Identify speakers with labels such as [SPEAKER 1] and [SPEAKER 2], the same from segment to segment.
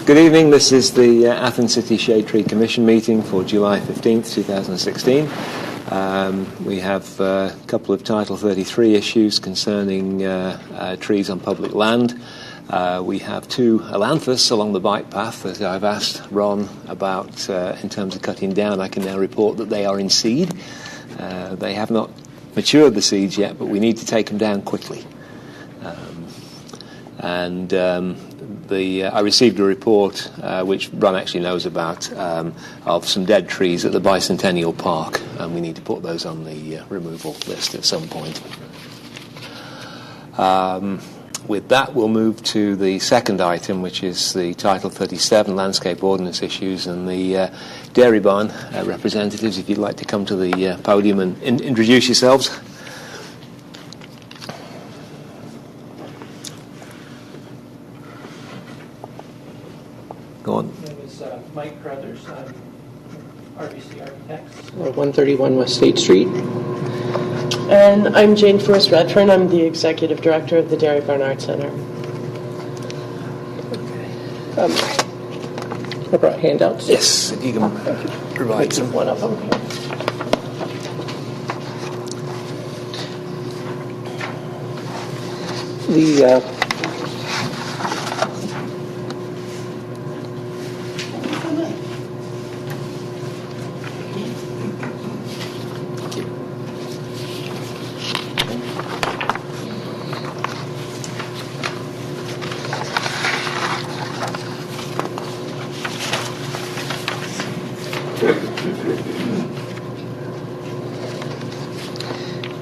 [SPEAKER 1] Good evening. This is the Athens City Shade Tree Commission meeting for July 15th, 2016. We have a couple of Title 33 issues concerning trees on public land. We have two ailanthus along the bike path that I've asked Ron about in terms of cutting down. I can now report that they are in seed. They have not matured the seeds yet, but we need to take them down quickly. I received a report, which Ron actually knows about, of some dead trees at the Bicentennial Park, and we need to put those on the removal list at some point. With that, we'll move to the second item, which is the Title 37 Landscape Ordinance issues, and the Dairy Barn representatives, if you'd like to come to the podium and introduce yourselves. Go on.
[SPEAKER 2] My name is Mike Crothers. I'm RBC Architects.
[SPEAKER 3] 131 West State Street.
[SPEAKER 4] And I'm Jane Forrest Redfern. I'm the Executive Director of the Dairy Barn Arts Center.
[SPEAKER 3] I brought handouts.
[SPEAKER 1] Yes, if you can provide some.
[SPEAKER 4] One of them.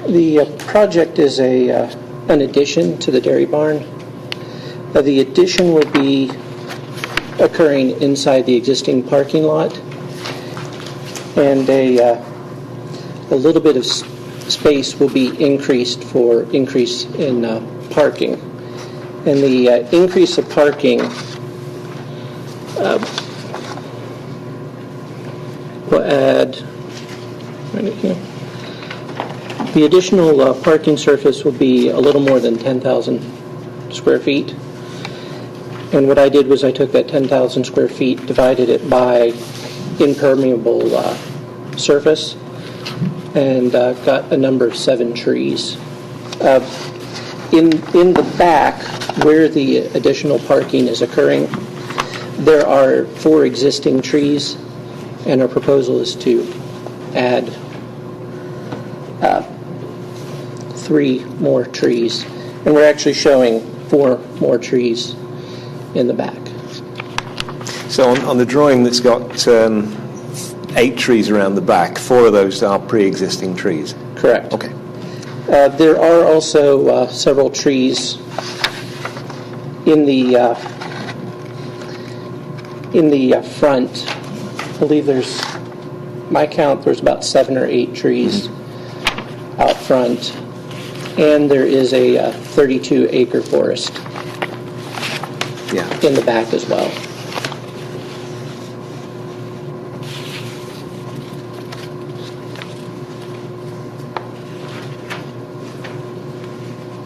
[SPEAKER 3] The project is an addition to the dairy barn. The addition will be occurring inside the existing parking lot, and a little bit of space will be increased for increase in parking. And the increase of parking will add right here. The additional parking surface will be a little more than 10,000 square feet. And what I did was I took that 10,000 square feet, divided it by impermeable surface, and got a number of 7 trees. In the back, where the additional parking is occurring, there are 4 existing trees, and our proposal is to add 3 more trees, and we're actually showing 4 more trees in the back.
[SPEAKER 1] So on the drawing that's got 8 trees around the back, 4 of those are pre-existing trees?
[SPEAKER 3] Correct.
[SPEAKER 1] Okay.
[SPEAKER 3] There are also several trees in the front. I believe there's about 7 or 8 trees out front. And there is a 32-acre forest in the back as well.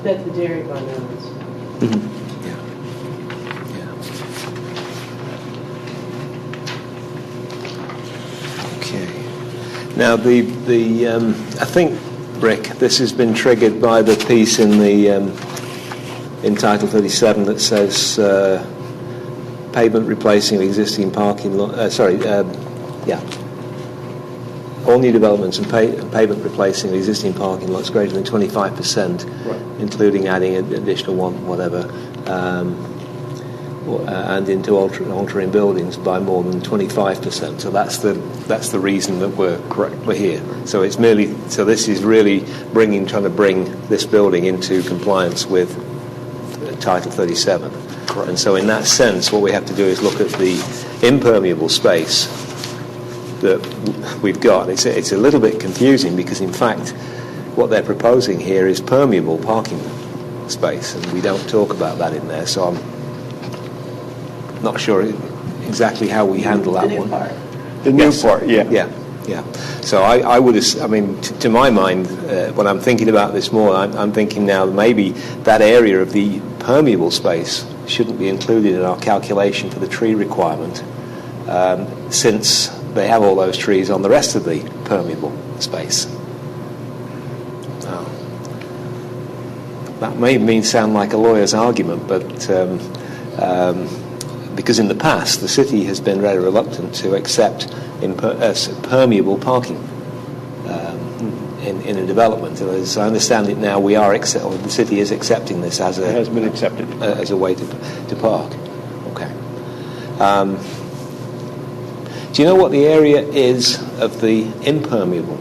[SPEAKER 4] That the dairy barn owns.
[SPEAKER 1] Mm-hmm. Yeah. Okay. Now I think, Rick, this has been triggered by the piece in the in Title 37 that says pavement replacing existing parking lot. All new developments and pavement replacing existing parking lots greater than 25%, right, including adding an additional one, whatever, and into altering buildings by more than 25%. So that's the reason that we're here. So it's merely, so this is really trying to bring this building into compliance with Title 37. Correct. And so in that sense, what we have to do is look at the impermeable space that we've got. It's a little bit confusing because in fact what they're proposing here is permeable parking space, and we don't talk about that in there. So I'm not sure exactly how we handle that one.
[SPEAKER 5] The new part, yeah.
[SPEAKER 1] Yeah. So I would, to my mind, when I'm thinking about this more, I'm thinking now maybe that area of the permeable space shouldn't be included in our calculation for the tree requirement, since they have all those trees on the rest of the permeable space. Now, that may sound like a lawyer's argument, but because in the past the city has been very reluctant to accept permeable parking in a development. As I understand it now, the city is accepting this as
[SPEAKER 5] It has been accepted.
[SPEAKER 1] As a way to park. Okay. Do you know what the area is of the impermeable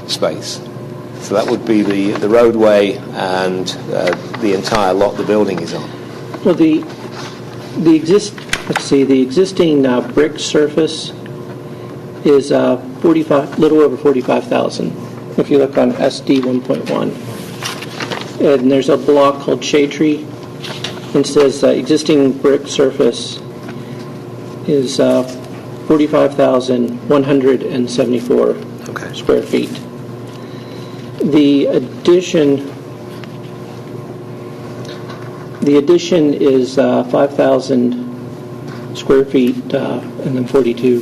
[SPEAKER 1] space? So that would be the roadway and the entire lot the building is on.
[SPEAKER 3] Well, the existing brick surface is little over 45,000. If you look on SD 1.1, and there's a block called Shade Tree, and it says existing brick surface is 45,174 square feet. The addition is 5,000 square feet, and then 42,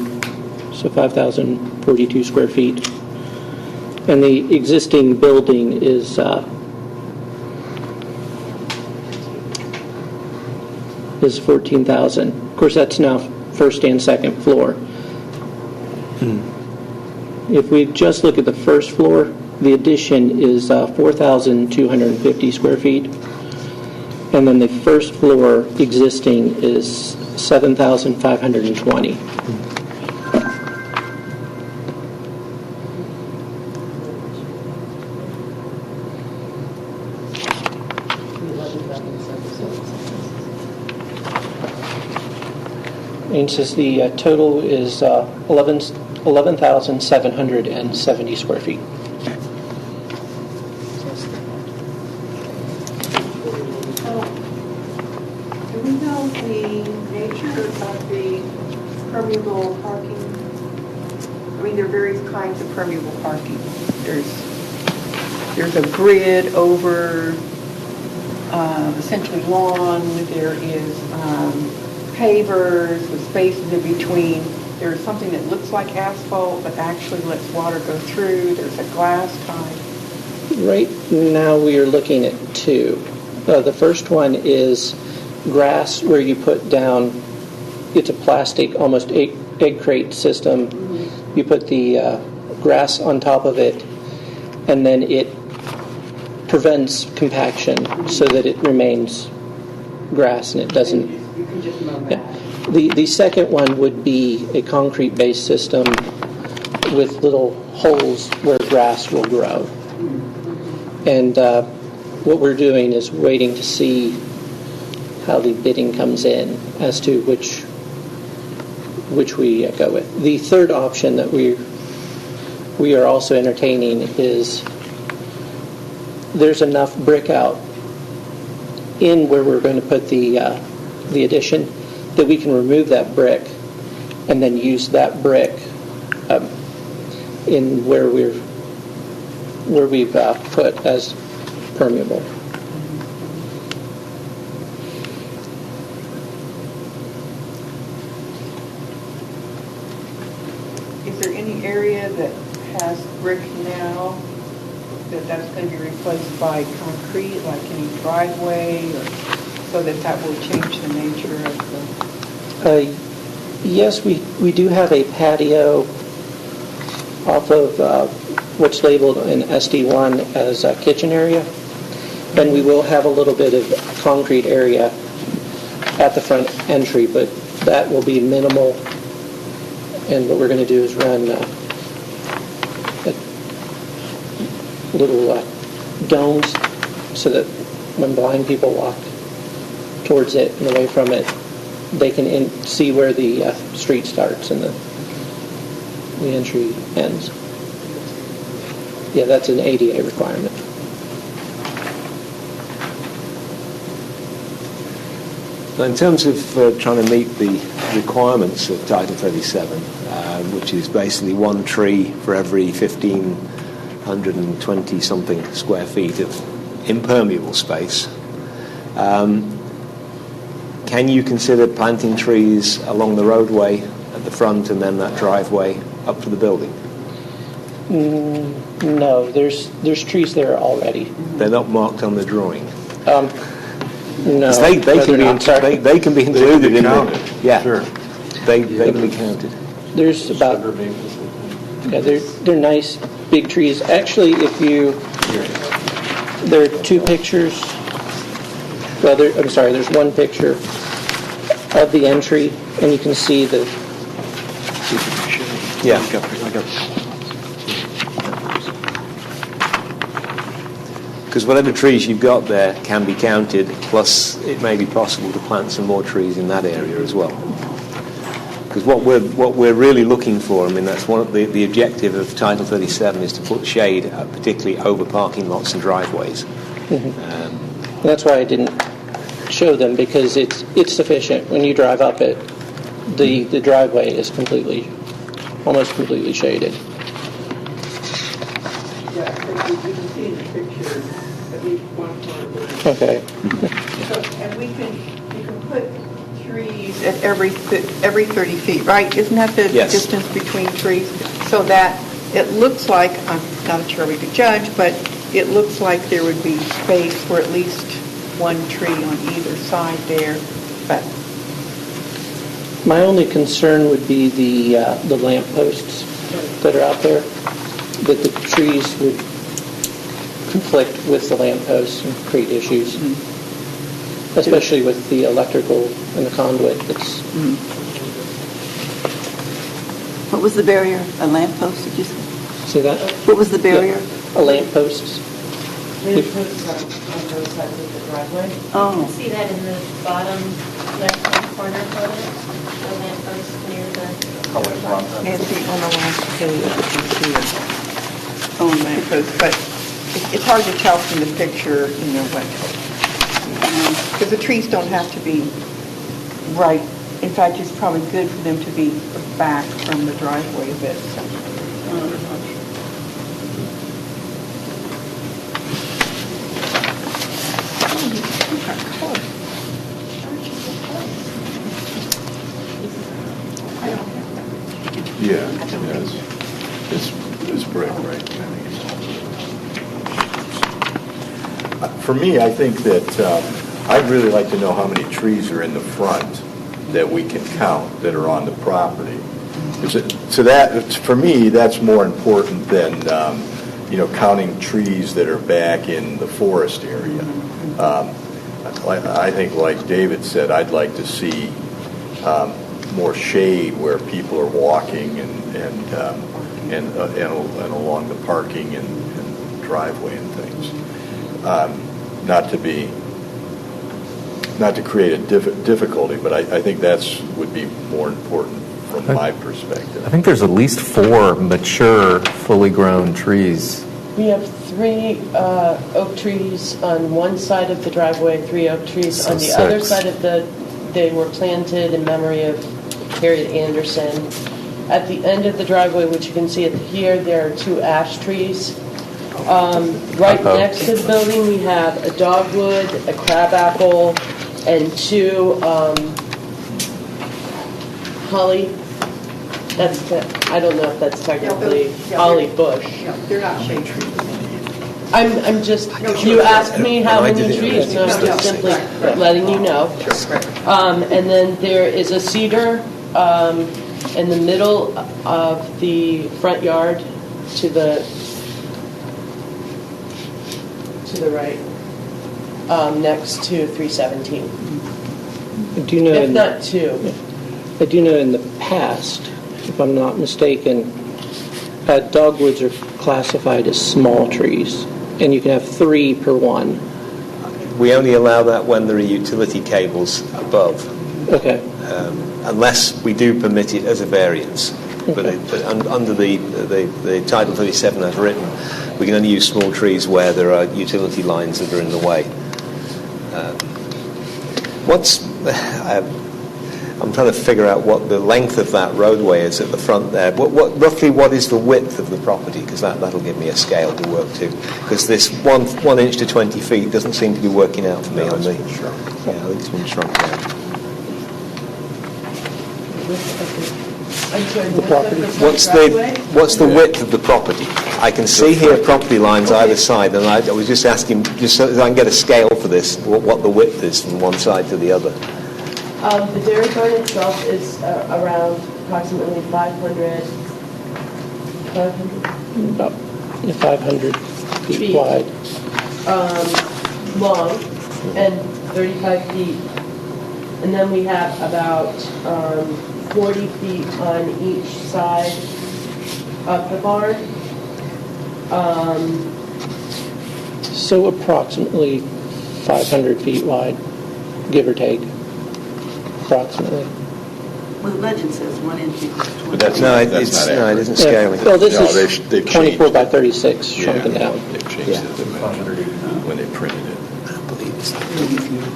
[SPEAKER 3] so 5,042 square feet. And the existing building is 14,000. Of course, that's now first and second floor. If we just look at the first floor, the addition is 4,250 square feet. And then the first floor existing is 7,520. And says the total is 11,770 square feet.
[SPEAKER 6] Do we know the nature of the permeable parking? I mean, there are various kinds of permeable parking. There's a grid over essentially lawn. There is pavers with spaces in between. There's something that looks like asphalt but actually lets water go through. There's a glass type.
[SPEAKER 3] Right now we are looking at two. The first one is grass where you put down, it's a plastic, almost egg crate system. Mm-hmm. You put the grass on top of it, and then it prevents compaction so that it remains grass and it doesn't.
[SPEAKER 6] You can just mow
[SPEAKER 3] that. The second one would be a concrete-based system with little holes where grass will grow. And what we're doing is waiting to see how the bidding comes in as to which we go with. The third option that we are also entertaining is there's enough brick out in where we're going to put the addition that we can remove that brick and then use that brick in where we've put as permeable.
[SPEAKER 6] Is there any area that has brick now that's going to be replaced by concrete, like any driveway, or so that will change the nature of the...
[SPEAKER 3] Yes, we do have a patio off of what's labeled in SD1 as a kitchen area. And we will have a little bit of concrete area at the front entry, but that will be minimal. And what we're going to do is run little domes so that when blind people walk towards it and away from it, they can see where the street starts and the entry ends. Yeah, that's an ADA requirement.
[SPEAKER 1] In terms of trying to meet the requirements of Title 37, which is basically one tree for every 1,520 something square feet of impermeable space, can you consider planting trees along the roadway at the front and then that driveway up to the building?
[SPEAKER 3] No, there's trees there already.
[SPEAKER 1] They're not marked on the drawing.
[SPEAKER 3] No.
[SPEAKER 1] 'Cause they can be they can be included in
[SPEAKER 5] counted.
[SPEAKER 1] Sure. They can be counted.
[SPEAKER 3] There's about, yeah, they're nice big trees. Actually, there are two pictures. Well, there's one picture of the entry, and you can see the.
[SPEAKER 1] Yeah. Because whatever trees you've got there can be counted, plus it may be possible to plant some more trees in that area as well. Because what we're really looking for, I mean, that's one of the objective of Title 37 is to put shade, particularly over parking lots and driveways.
[SPEAKER 3] Mm-hmm. That's why I didn't show them, because it's sufficient. When you drive up it, the driveway is almost completely shaded.
[SPEAKER 6] Yeah, you can see in the picture at least one part.
[SPEAKER 3] Okay.
[SPEAKER 6] And you can put trees at every 30 feet, right? Isn't that the
[SPEAKER 1] Yes.
[SPEAKER 6] distance between trees? So that it looks like, I'm not sure we could judge, but it looks like there would be space for at least one tree on either side there. But
[SPEAKER 3] My only concern would be the lamp posts that are out there, that the trees would conflict with the lamp posts and create issues, especially with the electrical and the conduit.
[SPEAKER 7] What was the barrier? A lamp post, did you say?
[SPEAKER 3] See that?
[SPEAKER 7] What was the barrier?
[SPEAKER 3] A lamp posts.
[SPEAKER 4] Lamp posts are on both sides of the driveway.
[SPEAKER 7] Oh,
[SPEAKER 8] See that in the bottom left-hand corner photo? The lamppost near the...
[SPEAKER 6] Nancy, on the last page, you can see it.
[SPEAKER 7] oh, man.
[SPEAKER 6] But it's hard to tell from the picture, what, because the trees don't have to be right. In fact, it's probably good for them to be back from the driveway a bit. So.
[SPEAKER 5] Yeah, it's brick, right? For me, I think that I'd really like to know how many trees are in the front that we can count that are on the property. So that, for me, that's more important than counting trees that are back in the forest area. I think, like David said, I'd like to see more shade where people are walking and along the parking and driveway and things. Not to create a difficulty, but I think would be more important from my perspective.
[SPEAKER 9] I think there's at least 4 mature, fully grown trees.
[SPEAKER 4] We have 3 oak trees on one side of the driveway, 3 oak trees on the other side of they were planted in memory of Harriet Anderson. At the end of the driveway, which you can see here, there are 2 ash trees. Right next to the building, we have a dogwood, a crabapple, and 2 holly. I don't know if that's technically holly bush.
[SPEAKER 6] Yeah, they're not shade trees.
[SPEAKER 4] I'm just, you asked me how many trees, and I'm just simply letting you know. And then there is a cedar in the middle of the front yard to the right, next to 317. If not 2.
[SPEAKER 3] I do know in the past, if I'm not mistaken, dogwoods are classified as small trees, and you can have 3 per one.
[SPEAKER 1] We only allow that when there are utility cables above.
[SPEAKER 3] Okay.
[SPEAKER 1] Unless we do permit it as a variance. But under the Title 37 as written, we can only use small trees where there are utility lines that are in the way. I'm trying to figure out what the length of that roadway is at the front there. Roughly what is the width of the property? Because that'll give me a scale to work to. Because this 1 inch to 20 feet doesn't seem to be working out for me on the... Yeah, I think it's been shrunk down.
[SPEAKER 4] width of the, I'm sorry,
[SPEAKER 3] The
[SPEAKER 4] width
[SPEAKER 3] property.
[SPEAKER 4] of the
[SPEAKER 1] What's
[SPEAKER 4] driveway?
[SPEAKER 1] what's the width of the property? I can see here property lines either side, and I was just asking, just so that I can get a scale for this, what the width is from one side to the other.
[SPEAKER 4] The dairy barn itself is around approximately 500
[SPEAKER 3] About 500 feet
[SPEAKER 4] Feet.
[SPEAKER 3] wide.
[SPEAKER 4] long and 35 feet. And then we have about 40 feet on each side of the barn.
[SPEAKER 3] So approximately 500 feet wide, give or take, approximately.
[SPEAKER 7] Well, the legend says 1 inch equals 20.
[SPEAKER 5] But that's
[SPEAKER 1] No,
[SPEAKER 5] not,
[SPEAKER 1] it isn't scaling.
[SPEAKER 3] Well, this
[SPEAKER 5] No,
[SPEAKER 3] is
[SPEAKER 5] they've
[SPEAKER 3] 24
[SPEAKER 5] changed
[SPEAKER 3] by
[SPEAKER 5] it.
[SPEAKER 3] 36 shrunken down.
[SPEAKER 5] They've changed
[SPEAKER 1] Yeah.
[SPEAKER 5] the dimension when they printed it.
[SPEAKER 1] I believe it's like 20 feet.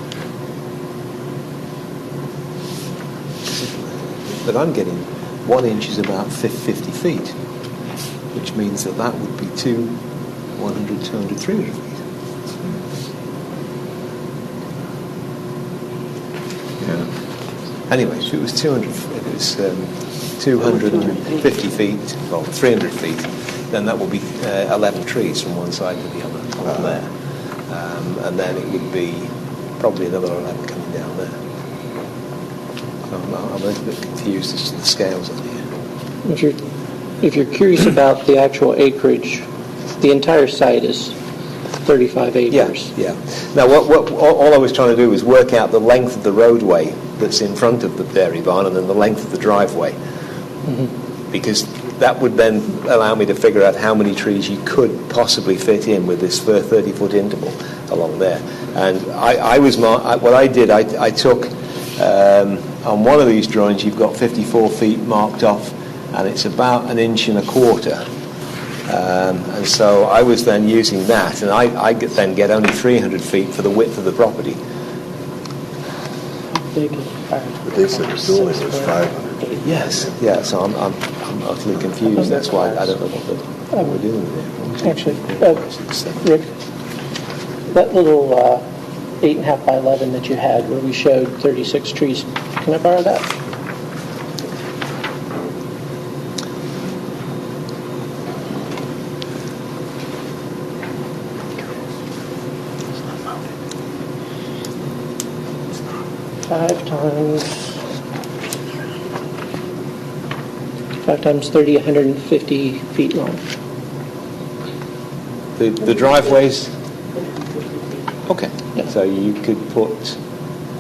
[SPEAKER 1] But I'm getting 1 inch is about 50 feet, which means that would be 100, 200, 300 feet.
[SPEAKER 5] Yeah.
[SPEAKER 1] Anyway, if it was 200, if it was 250 feet, well, 300 feet, then that would be 11 trees from one side to the other along there. And then it would be probably another 11 coming down there. So I'm a little bit confused as to the scales on here.
[SPEAKER 3] If you're curious about the actual acreage, the entire site is 35 acres.
[SPEAKER 1] Yeah. Now, all I was trying to do was work out the length of the roadway that's in front of the dairy barn and then the length of the driveway. Mm-hmm. Because that would then allow me to figure out how many trees you could possibly fit in with this 30-foot interval along there. And what I did, I took, on one of these drawings, you've got 54 feet marked off, and it's about 1.25 inches. And so I was then using that, and I then get only 300 feet for the width of the property.
[SPEAKER 5] But they said the building was 500.
[SPEAKER 1] Yes, yeah. So I'm utterly confused. That's why I don't know what we're doing there.
[SPEAKER 3] Actually, Rick, that little 8.5 by 11 that you had where we showed 36 trees, can I borrow that? Five times 30, 150 feet long.
[SPEAKER 1] The driveways. Okay.
[SPEAKER 3] Yeah.
[SPEAKER 1] So you could put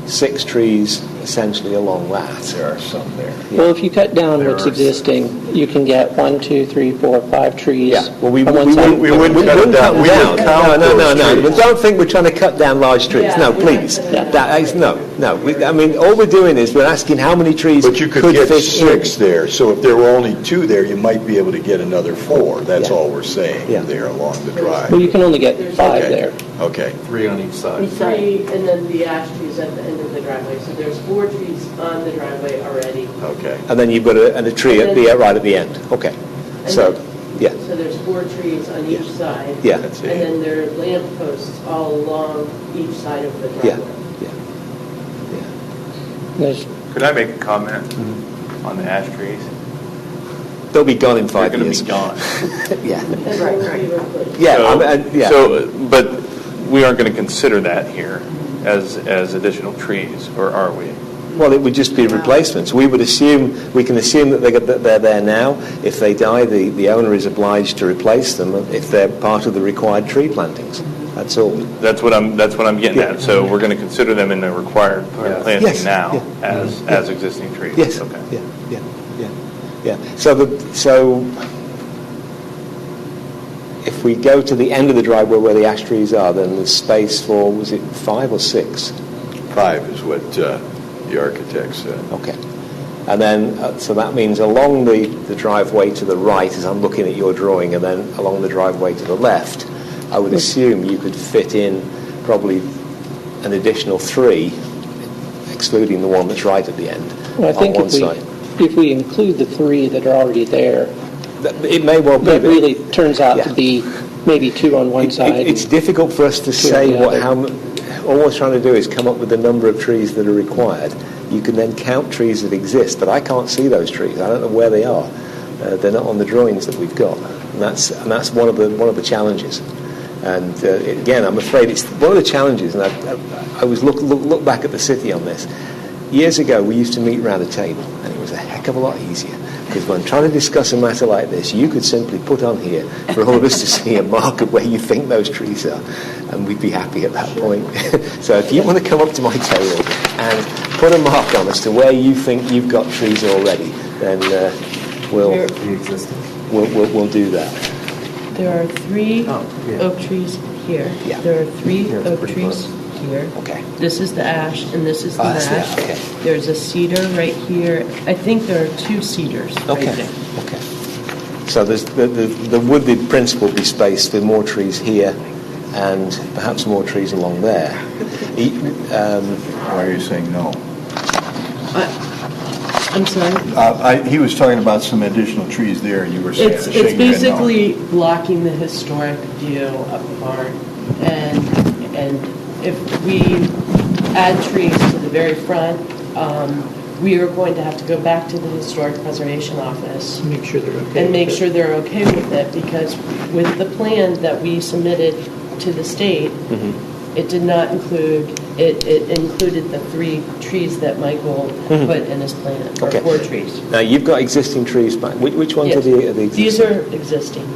[SPEAKER 1] 6 trees essentially along that.
[SPEAKER 5] There are some there.
[SPEAKER 3] Well, if you cut down
[SPEAKER 5] There
[SPEAKER 3] what's
[SPEAKER 5] are
[SPEAKER 3] existing, you can get 1, 2, 3, 4, 5 trees.
[SPEAKER 1] Yeah. Well, we
[SPEAKER 3] on one side.
[SPEAKER 5] wouldn't cut it down. We would count
[SPEAKER 1] No.
[SPEAKER 5] those
[SPEAKER 1] But
[SPEAKER 5] trees.
[SPEAKER 1] don't think we're trying to cut down large trees.
[SPEAKER 4] Yeah,
[SPEAKER 1] No,
[SPEAKER 4] we're
[SPEAKER 1] please.
[SPEAKER 4] not gonna-
[SPEAKER 1] That is, no. I mean, all we're doing is we're asking how many trees
[SPEAKER 5] But you could get
[SPEAKER 1] fit
[SPEAKER 5] 6
[SPEAKER 1] in.
[SPEAKER 5] there, so if there were only 2 there, you might be able to get another 4. That's
[SPEAKER 1] Yeah.
[SPEAKER 5] all we're saying
[SPEAKER 1] Yeah.
[SPEAKER 5] there along the drive.
[SPEAKER 3] Well, you can only get 5
[SPEAKER 5] Okay.
[SPEAKER 3] there.
[SPEAKER 5] Okay.
[SPEAKER 9] 3 on each side.
[SPEAKER 4] Three, and then the ash trees at the end of the driveway. So there's 4 trees on the driveway already.
[SPEAKER 5] Okay.
[SPEAKER 1] And then you've got a tree right at the end. Okay.
[SPEAKER 4] And
[SPEAKER 1] So,
[SPEAKER 4] then-
[SPEAKER 1] yeah.
[SPEAKER 4] So there's 4 trees on each side.
[SPEAKER 1] Yeah.
[SPEAKER 5] That's
[SPEAKER 4] And
[SPEAKER 5] it.
[SPEAKER 4] then there are lamp posts all along each side of the
[SPEAKER 1] Yeah.
[SPEAKER 4] driveway.
[SPEAKER 3] There's
[SPEAKER 10] Could I make a comment on the ash trees?
[SPEAKER 1] They'll be gone in
[SPEAKER 10] They're
[SPEAKER 1] 5
[SPEAKER 10] going to
[SPEAKER 1] years.
[SPEAKER 10] be gone.
[SPEAKER 1] Yeah.
[SPEAKER 4] And they will be replaced.
[SPEAKER 1] Yeah.
[SPEAKER 10] So,
[SPEAKER 1] Yeah.
[SPEAKER 10] but we aren't going to consider that here as additional trees, or are we?
[SPEAKER 1] Well, it would just be replacements. We can assume that they're there now. If they die, the owner is obliged to replace them if they're part of the required tree plantings. That's all.
[SPEAKER 10] That's what I'm getting
[SPEAKER 1] Yeah.
[SPEAKER 10] at. So we're going to consider them in the required planting
[SPEAKER 1] Yes.
[SPEAKER 10] now
[SPEAKER 1] Yeah.
[SPEAKER 10] as existing trees.
[SPEAKER 1] Yes.
[SPEAKER 10] Okay.
[SPEAKER 1] Yeah. So if we go to the end of the driveway where the ash trees are, then there's space for, was it 5 or 6?
[SPEAKER 5] 5 is what the architect said.
[SPEAKER 1] Okay. And then, so that means along the driveway to the right, as I'm looking at your drawing, and then along the driveway to the left, I would assume you could fit in probably an additional 3, excluding the one that's right at the end,
[SPEAKER 3] Well, I
[SPEAKER 1] on
[SPEAKER 3] think
[SPEAKER 1] one side.
[SPEAKER 3] if we include the 3 that are already there,
[SPEAKER 1] It may well be.
[SPEAKER 3] that
[SPEAKER 1] but-
[SPEAKER 3] really turns out to
[SPEAKER 1] Yeah.
[SPEAKER 3] be maybe 2 on one side.
[SPEAKER 1] It's difficult for us to say
[SPEAKER 3] the other.
[SPEAKER 1] all we're trying to do is come up with the number of trees that are required, you can then count trees that exist, but I can't see those trees. I don't know where they are. They're not on the drawings that we've got, and that's one of the challenges. And again, I'm afraid it's one of the challenges. And I was look back at the city on this. Years ago, we used to meet around a table, and it was a heck of a lot easier. Because when trying to discuss a matter like this, you could simply put on here for all of us to see a mark of where you think those trees are, and we'd be happy at that point. So if you want to come up to my table and put a mark on as to where you think you've got trees already, then we'll do that.
[SPEAKER 4] There are 3 oak trees here.
[SPEAKER 1] Yeah.
[SPEAKER 4] There are 3 oak trees here.
[SPEAKER 1] Okay.
[SPEAKER 4] This is the ash, and this is the
[SPEAKER 1] that's
[SPEAKER 4] ash.
[SPEAKER 1] the ash, okay.
[SPEAKER 4] There's a cedar right here. I think there are 2 cedars right there.
[SPEAKER 1] Okay. So there's the wooded principle be spaced with more trees here and perhaps more trees along there.
[SPEAKER 5] Why are you saying no?
[SPEAKER 4] I'm sorry?
[SPEAKER 5] He was talking about some additional trees there, and you were saying...
[SPEAKER 4] It's basically blocking the historic view of the barn. And if we add trees to the very front, we are going to have to go back to the Historic Preservation Office
[SPEAKER 3] Make sure they're okay.
[SPEAKER 4] and make sure they're okay with it, because with the plan that we submitted to the state, it did not include, it included the 3 trees that Michael put in his plan, or
[SPEAKER 1] Okay.
[SPEAKER 4] 4 trees.
[SPEAKER 1] Now you've got existing trees back. Which ones
[SPEAKER 4] Yes.
[SPEAKER 1] are the existing?
[SPEAKER 4] These are existing.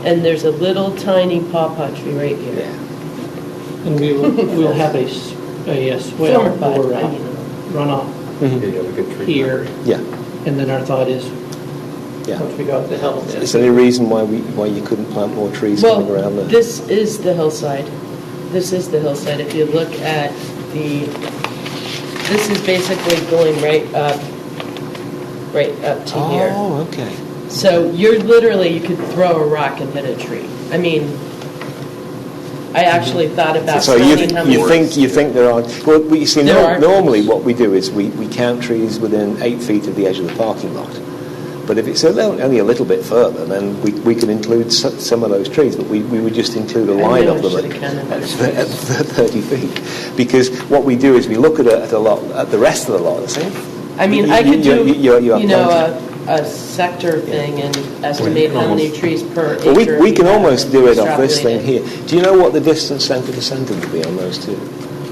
[SPEAKER 4] And there's a little tiny pawpaw tree right here.
[SPEAKER 1] Yeah.
[SPEAKER 3] And we'll have a swale
[SPEAKER 4] Former bud,
[SPEAKER 3] or
[SPEAKER 4] I mean.
[SPEAKER 3] runoff here,
[SPEAKER 1] Yeah.
[SPEAKER 3] and then our thought is,
[SPEAKER 1] Yeah.
[SPEAKER 3] once we go up the hill,
[SPEAKER 1] Is there any reason why you couldn't plant more trees coming
[SPEAKER 4] Well,
[SPEAKER 1] around there?
[SPEAKER 4] this is the hillside. This is the hillside. If you look at this is basically going right up to here.
[SPEAKER 1] Oh, okay.
[SPEAKER 4] So you could throw a rock and hit a tree. I mean, I actually thought about
[SPEAKER 1] So you
[SPEAKER 4] counting how many.
[SPEAKER 1] think there are? Well, you see,
[SPEAKER 4] There are
[SPEAKER 1] normally
[SPEAKER 4] trees.
[SPEAKER 1] what we do is we count trees within 8 feet of the edge of the parking lot. But if it's only a little bit further, then we can include some of those trees, but we would just include a line
[SPEAKER 4] knew I
[SPEAKER 1] of them
[SPEAKER 4] should've counted those
[SPEAKER 1] at 30 feet. Because what we do is we look at the rest of the lot and say,
[SPEAKER 4] I mean, I could do,
[SPEAKER 1] you have plenty.
[SPEAKER 4] a sector thing and estimate how many trees per
[SPEAKER 1] Well,
[SPEAKER 4] acre.
[SPEAKER 1] we can almost do it off this
[SPEAKER 4] extrapolate
[SPEAKER 1] thing
[SPEAKER 4] it.
[SPEAKER 1] here. Do you know what the distance centre to centre would be on those two?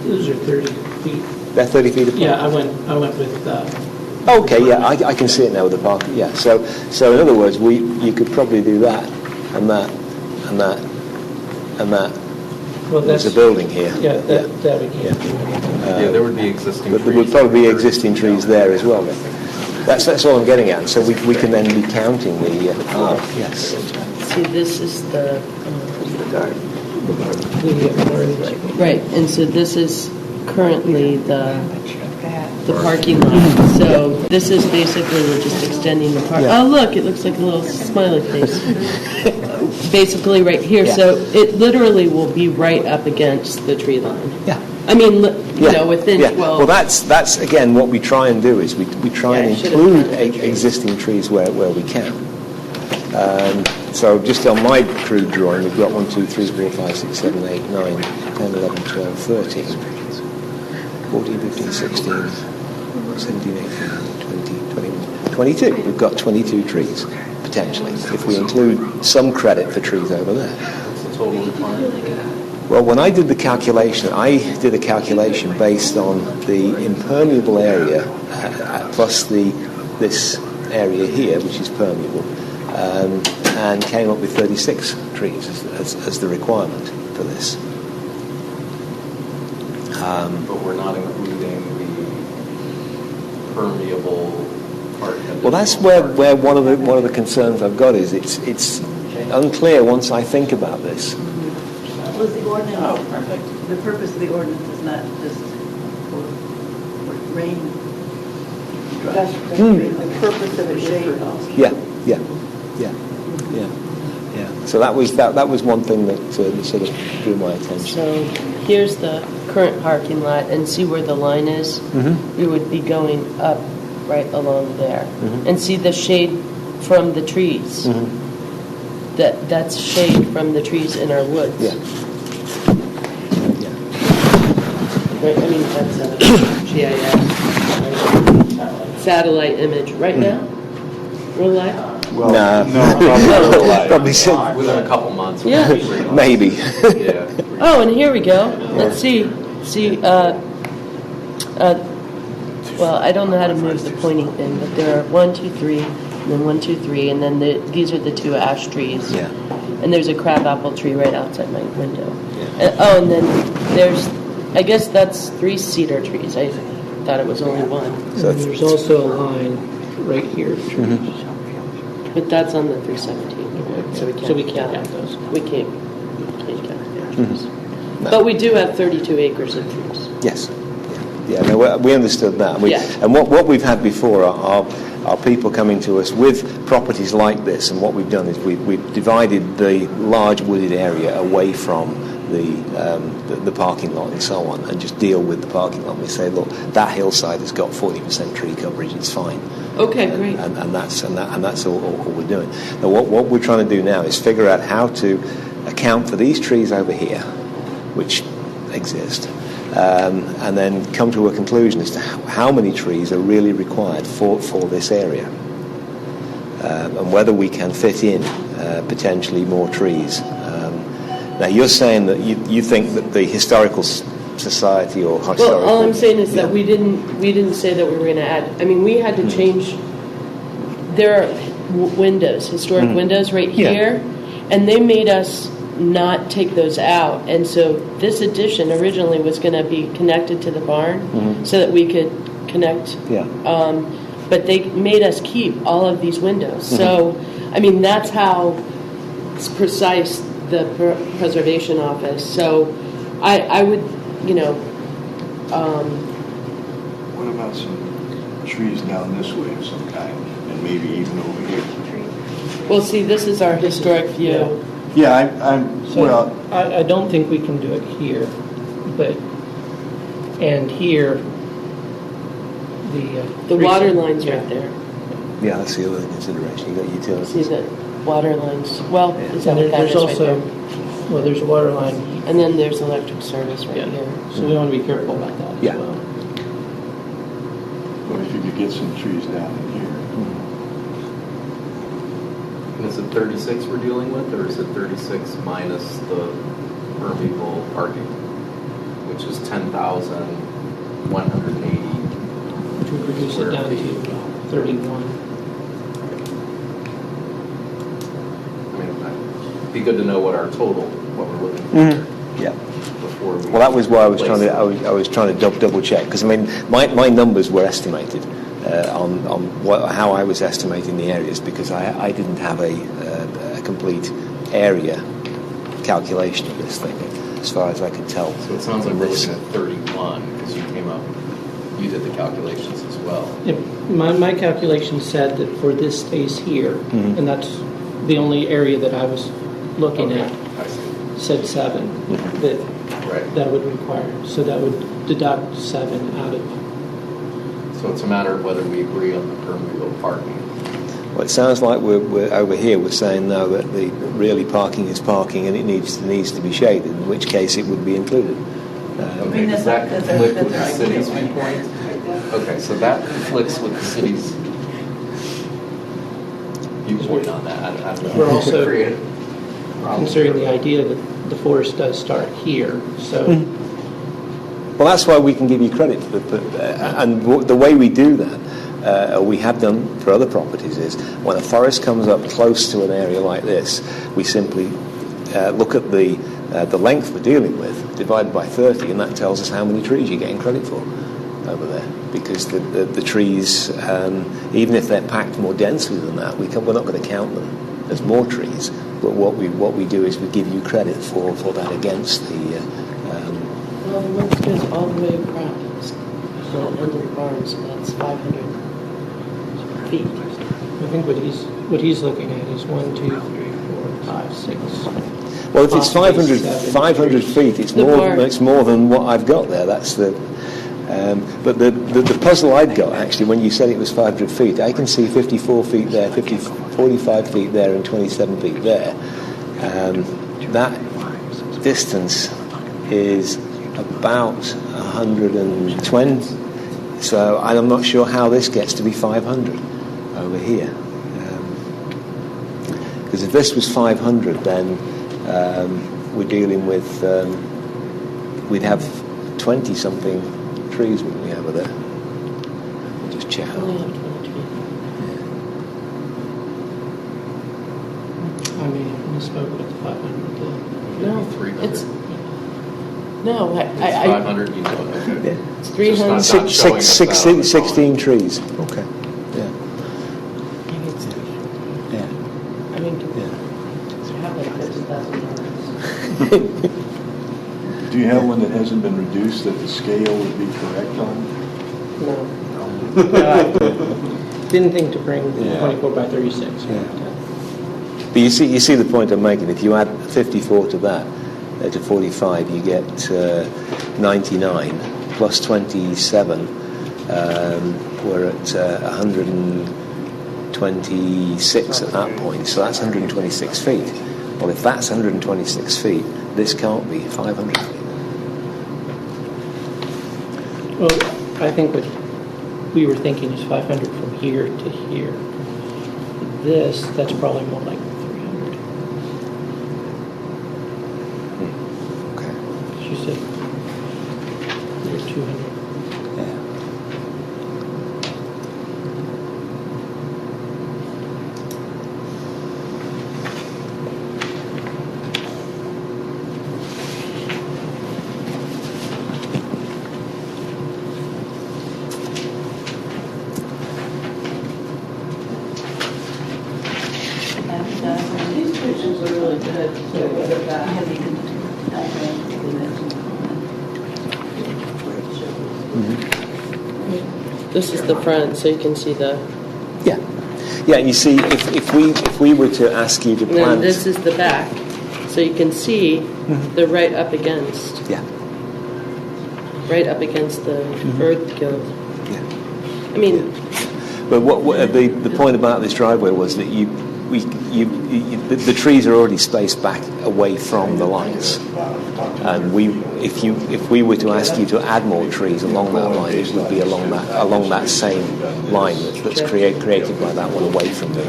[SPEAKER 3] those are 30 feet.
[SPEAKER 1] They're 30 feet apart?
[SPEAKER 3] Yeah, I went with,
[SPEAKER 1] Okay, yeah, I can see it now with the park. Yeah, so in other words, you could probably do that, and that, and that, and that.
[SPEAKER 3] well,
[SPEAKER 1] There's
[SPEAKER 3] that's,
[SPEAKER 1] a building here.
[SPEAKER 3] yeah, that we can't do.
[SPEAKER 9] Yeah, there would be existing
[SPEAKER 1] But
[SPEAKER 9] trees.
[SPEAKER 1] there would probably be existing trees there as well. That's all I'm getting at. So we can then be counting the. Yes.
[SPEAKER 4] See, this is the
[SPEAKER 3] The
[SPEAKER 4] right, and so this is currently the parking lot. So this is basically we're just extending the park.
[SPEAKER 1] Yeah.
[SPEAKER 4] Oh, look, it looks like a little smiley face. Basically right here.
[SPEAKER 1] Yeah.
[SPEAKER 4] So it literally will be right up against the tree line.
[SPEAKER 1] Yeah.
[SPEAKER 4] I mean, within
[SPEAKER 1] Yeah.
[SPEAKER 4] 12.
[SPEAKER 1] Well, that's again what we try and do is we try
[SPEAKER 4] Yeah, I
[SPEAKER 1] and
[SPEAKER 4] should have
[SPEAKER 1] include
[SPEAKER 4] done the trees.
[SPEAKER 1] existing trees where we can. So just on my crude drawing, we've got 1, 2, 3, 4, 5, 6, 7, 8, 9, 10, 11, 12, 13, 14, 15, 16, 17, 18, 20, 21, 22. We've got 22 trees, potentially, if we include some credit for trees over there.
[SPEAKER 9] What's the total requirement?
[SPEAKER 1] Well, when I did the calculation, I did a calculation based on the impermeable area plus this area here, which is permeable, and came up with 36 trees as the requirement for this.
[SPEAKER 9] But we're not including the permeable part.
[SPEAKER 1] Well, that's where one of the concerns I've got is it's unclear once I think about this.
[SPEAKER 7] Was the ordinance, the purpose of the ordinance is not just for rain? The purpose of it shade.
[SPEAKER 1] Yeah. So that was one thing that sort of drew my attention.
[SPEAKER 4] So here's the current parking lot, and see where the line is?
[SPEAKER 1] Mm-hmm.
[SPEAKER 4] We would be going up right along there.
[SPEAKER 1] Mm-hmm.
[SPEAKER 4] And see the shade from the trees?
[SPEAKER 1] Mm-hmm.
[SPEAKER 4] That's shade from the trees in our woods.
[SPEAKER 1] Yeah.
[SPEAKER 4] right, I mean, that's a GIS, satellite image, right now? Real life?
[SPEAKER 5] Well,
[SPEAKER 1] Nah.
[SPEAKER 5] no,
[SPEAKER 1] Probably
[SPEAKER 11] Within a couple months.
[SPEAKER 4] Yeah.
[SPEAKER 1] maybe.
[SPEAKER 11] Yeah.
[SPEAKER 4] Oh, and here we go. Let's see. Well, I don't know how to move the pointing thing, but there are 1, 2, 3, and then 1, 2, 3, and then these are the 2 ash trees.
[SPEAKER 1] Yeah.
[SPEAKER 4] And there's a crabapple tree right outside my window.
[SPEAKER 1] Yeah.
[SPEAKER 4] And then there's, I guess that's 3 cedar trees. I thought it was only 1.
[SPEAKER 1] So
[SPEAKER 3] And there's also a line right here.
[SPEAKER 4] But that's on the 317.
[SPEAKER 3] So we can't count those.
[SPEAKER 4] We can't count the trees.
[SPEAKER 1] No.
[SPEAKER 4] But we do have 32 acres of trees.
[SPEAKER 1] Yes. Yeah, no, we understood that.
[SPEAKER 4] Yeah.
[SPEAKER 1] And what we've had before are people coming to us with properties like this, and what we've done is we've divided the large wooded area away from the parking lot and so on, and just deal with the parking lot. We say, look, that hillside has got 40% tree coverage, it's fine.
[SPEAKER 4] Okay, great.
[SPEAKER 1] And that's all we're doing. Now, what we're trying to do now is figure out how to account for these trees over here, which exist, and then come to a conclusion as to how many trees are really required for this area, and whether we can fit in potentially more trees. Now, you're saying that you think that the historical society or historical...
[SPEAKER 4] Well, all I'm saying is that we didn't say that we were going to add. I mean, we had to change. There are windows, historic windows right here, and they made us not take those out. And so this addition originally was going to be connected to the barn so that we could connect.
[SPEAKER 1] Yeah.
[SPEAKER 4] But they made us keep all of these windows. So, I mean, that's how precise the preservation office. So I would,
[SPEAKER 5] What about some trees down this way of some kind, and maybe even over here?
[SPEAKER 4] Well, see, this is our historic view.
[SPEAKER 5] Yeah,
[SPEAKER 3] So I don't think we can do it here, and here,
[SPEAKER 4] The water line's right there.
[SPEAKER 1] Yeah, that's the other consideration. You've got utilities.
[SPEAKER 4] See the water lines? Well, is that
[SPEAKER 3] And
[SPEAKER 4] what that
[SPEAKER 3] there's
[SPEAKER 4] is right
[SPEAKER 3] also,
[SPEAKER 4] there?
[SPEAKER 3] well, there's a water line,
[SPEAKER 4] And then there's electric service right here.
[SPEAKER 3] so we want to be careful about that as
[SPEAKER 1] Yeah.
[SPEAKER 3] well.
[SPEAKER 5] What if you could get some trees down in here?
[SPEAKER 11] And is it 36 we're dealing with, or is it 36 minus the permeable parking, which is 10,180?
[SPEAKER 3] Which would reduce it down to 31.
[SPEAKER 11] I mean, it'd be good to know what our total, what we're looking for
[SPEAKER 1] Yeah.
[SPEAKER 11] before we...
[SPEAKER 1] Well, that was why I was
[SPEAKER 11] place
[SPEAKER 1] trying to.
[SPEAKER 11] it.
[SPEAKER 1] I was trying to double check, because I mean, my numbers were estimated on how I was estimating the areas, because I didn't have a complete area calculation of this thing, as far as I could tell.
[SPEAKER 11] So it sounds like
[SPEAKER 1] from
[SPEAKER 11] we're
[SPEAKER 1] this.
[SPEAKER 11] looking at 31, because you did the calculations as well.
[SPEAKER 3] Yeah, my calculation said that for this space here, and that's the only area that I was looking at,
[SPEAKER 11] I see.
[SPEAKER 3] said 7
[SPEAKER 11] Right.
[SPEAKER 3] that would require. So that would deduct 7 out of.
[SPEAKER 11] So it's a matter of whether we agree on the permeable parking.
[SPEAKER 1] Well, it sounds like we're over here. We're saying no, that really parking is parking, and it needs to be shaded. In which case, it would be included.
[SPEAKER 11] Okay, does that conflict with the city's viewpoint? Okay, so that conflicts with the city's viewpoint on that. I don't know.
[SPEAKER 3] We're also
[SPEAKER 11] Creative.
[SPEAKER 3] considering the idea that the forest does start here. So
[SPEAKER 1] Well, that's why we can give you credit for and the way we do that, we have done for other properties, is when a forest comes up close to an area like this, we simply look at the length we're dealing with, divided by 30, and that tells us how many trees you're getting credit for over there. Because the trees, even if they're packed more densely than that, we're not going to count them as more trees. But what we do is we give you credit for that against the.
[SPEAKER 4] Well, the one goes all the way across the end of the barn, so that's 500 feet.
[SPEAKER 3] I think what he's looking at is 1, 2, 3, 4, 5, 6.
[SPEAKER 1] Well, if it's 500 feet, it's
[SPEAKER 4] The barn.
[SPEAKER 1] more than what I've got there. That's the. But the puzzle I'd got, actually, when you said it was 500 feet, I can see 54 feet there, 45 feet there, and 27 feet there. That distance is about 120. So I'm not sure how this gets to be 500 over here. Because if this was 500, then we're dealing with, we'd have 20-something trees, wouldn't we, over there? We'll just check out.
[SPEAKER 3] I mean, I spoke with the 500.
[SPEAKER 4] No,
[SPEAKER 11] 300.
[SPEAKER 4] it's, no,
[SPEAKER 11] It's 500, you know, okay.
[SPEAKER 1] Yeah.
[SPEAKER 4] it's 300.
[SPEAKER 11] Just not showing us that on the
[SPEAKER 1] 16 trees. Okay. Yeah.
[SPEAKER 4] Maybe it's,
[SPEAKER 1] Yeah.
[SPEAKER 4] I mean,
[SPEAKER 1] Yeah.
[SPEAKER 4] have like $50,000.
[SPEAKER 5] Do you have one that hasn't been reduced that the scale would be correct on?
[SPEAKER 4] No.
[SPEAKER 3] Didn't think to bring
[SPEAKER 1] Yeah.
[SPEAKER 3] 24 by 36.
[SPEAKER 1] Yeah. But you see the point I'm making. If you add 54 to that, to 45, you get 99 plus 27. We're at 126 at that point, so that's 126 feet. Well, if that's 126 feet, this can't be 500 feet.
[SPEAKER 3] Well, I think what we were thinking is 500 from here to here. That's probably more like 300.
[SPEAKER 1] Okay.
[SPEAKER 3] She said you're 200.
[SPEAKER 1] Yeah.
[SPEAKER 7] These pictures are really good. So what about, have you
[SPEAKER 4] This is the front, so you can see the,
[SPEAKER 1] Yeah. Yeah, and you see, if we were to ask you to
[SPEAKER 4] and then
[SPEAKER 1] plant...
[SPEAKER 4] this is the back, so you can see they're right up against
[SPEAKER 1] Yeah.
[SPEAKER 4] the earth guild.
[SPEAKER 1] Yeah.
[SPEAKER 4] I mean,
[SPEAKER 1] But the point about this driveway was that the trees are already spaced back away from the lights, and if we were to ask you to add more trees along that line, it would be along that same line that's created by that one away from the.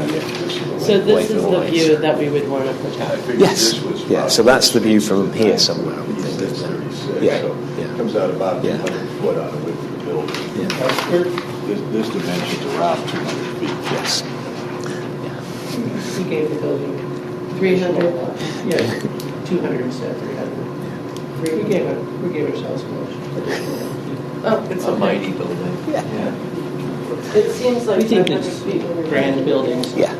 [SPEAKER 4] so
[SPEAKER 1] away
[SPEAKER 4] this
[SPEAKER 1] from
[SPEAKER 4] is the
[SPEAKER 1] lights.
[SPEAKER 4] view that we would want to protect.
[SPEAKER 1] Yes. Yeah. So that's the view from here somewhere. I would think, isn't it? Yeah. Yeah.
[SPEAKER 5] Comes out about
[SPEAKER 1] Yeah.
[SPEAKER 5] 200 foot on the width of the building.
[SPEAKER 1] Yeah.
[SPEAKER 5] This dimension's around 200 feet.
[SPEAKER 1] Yes.
[SPEAKER 3] We gave the building
[SPEAKER 4] 300.
[SPEAKER 3] Yeah, 200 instead of 300. We gave ourselves more.
[SPEAKER 4] Oh,
[SPEAKER 11] It's a mighty building.
[SPEAKER 1] Yeah.
[SPEAKER 4] it seems like
[SPEAKER 3] We think
[SPEAKER 4] 500
[SPEAKER 3] it's
[SPEAKER 4] feet. when we-
[SPEAKER 3] grand buildings.
[SPEAKER 1] Yeah.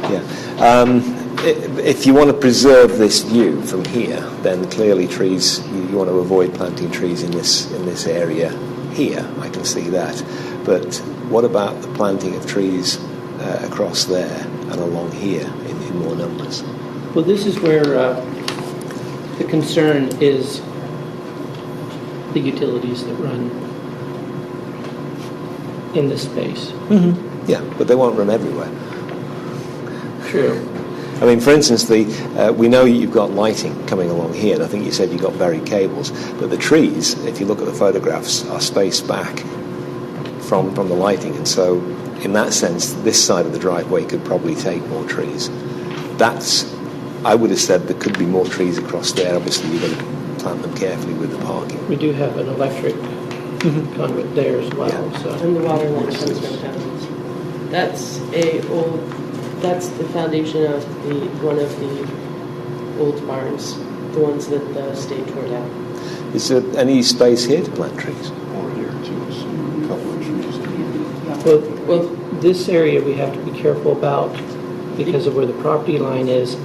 [SPEAKER 1] Yeah. If you want to preserve this view from here, then clearly trees. You want to avoid planting trees in this area here. I can see that. But what about the planting of trees across there and along here in more numbers?
[SPEAKER 3] Well, this is where the concern is the utilities that run in this space.
[SPEAKER 1] Yeah, but they won't run everywhere.
[SPEAKER 3] True.
[SPEAKER 1] I mean, for instance, we know you've got lighting coming along here, and I think you said you've got buried cables, but the trees, if you look at the photographs, are spaced back from the lighting, and so in that sense, this side of the driveway could probably take more trees. I would have said there could be more trees across there. Obviously, you've got to plant them carefully with the parking.
[SPEAKER 3] We do have an electric conduit there as well.
[SPEAKER 1] Yeah.
[SPEAKER 3] So.
[SPEAKER 4] And the water line comes from down. That's the foundation of one of the old barns, the ones that the state tore down.
[SPEAKER 1] Is there any space here to plant trees?
[SPEAKER 5] Over here, too, is a couple of trees in here.
[SPEAKER 3] Well, this area we have to be careful about because of where the property line is,